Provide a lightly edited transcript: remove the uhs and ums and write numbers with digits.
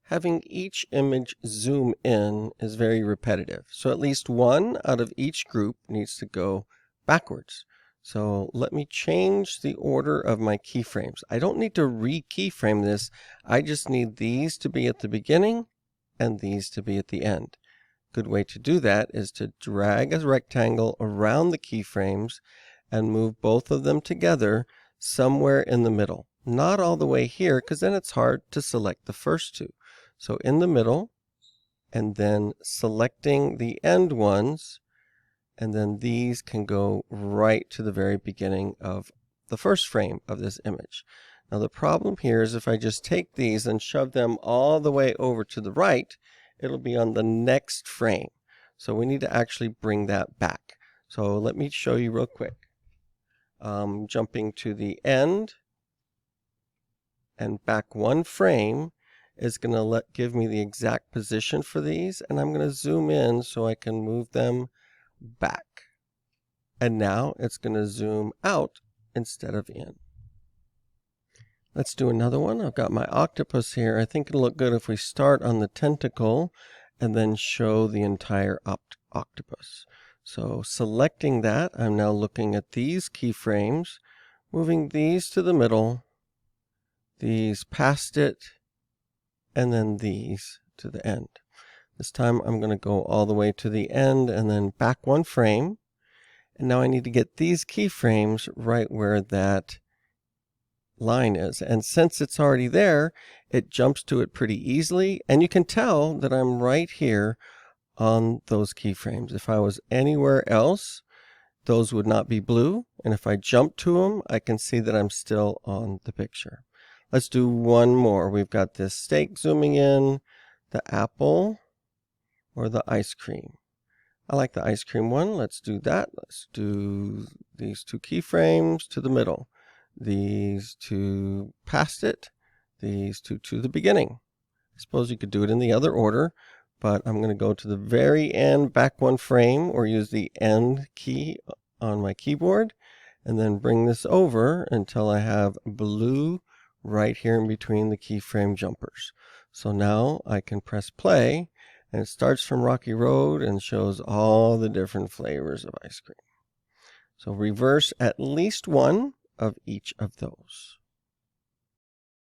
having each image zoom in is very repetitive. So at least one out of each group needs to go backwards. So let me change the order of my keyframes. I don't need to re-keyframe this. I just need these to be at the beginning and these to be at the end. Good way to do that is to drag a rectangle around the keyframes and move both of them together somewhere in the middle. Not all the way here, because then it's hard to select the first two. So in the middle, and then selecting the end ones, and then these can go right to the very beginning of the first frame of this image. Now the problem here is if I just take these and shove them all the way over to the right, it'll be on the next frame. So we need to actually bring that back. So let me show you real quick. Jumping to the end and back one frame is going to give me the exact position for these, and I'm going to zoom in so I can move them back. And now it's going to zoom out instead of in. Let's do another one. I've got my octopus here. I think it'll look good if we start on the tentacle and then show the entire octopus. So selecting that, I'm now looking at these keyframes, moving these to the middle, these past it, and then these to the end. This time I'm going to go all the way to the end and then back one frame. And now I need to get these keyframes right where that line is. And since it's already there, it jumps to it pretty easily. And you can tell that I'm right here on those keyframes. If I was anywhere else, those would not be blue. And if I jump to them, I can see that I'm still on the picture. Let's do one more. We've got this steak zooming in, the apple, or the ice cream. I like the ice cream one. Let's do that. Let's do these two keyframes to the middle. These two past it. These two to the beginning. I suppose you could do it in the other order, but I'm going to go to the very end, back one frame, or use the end key on my keyboard, and then bring this over until I have blue right here in between the keyframe jumpers. So now I can press play, and it starts from Rocky Road and shows all the different flavors of ice cream. So reverse at least one of each of those.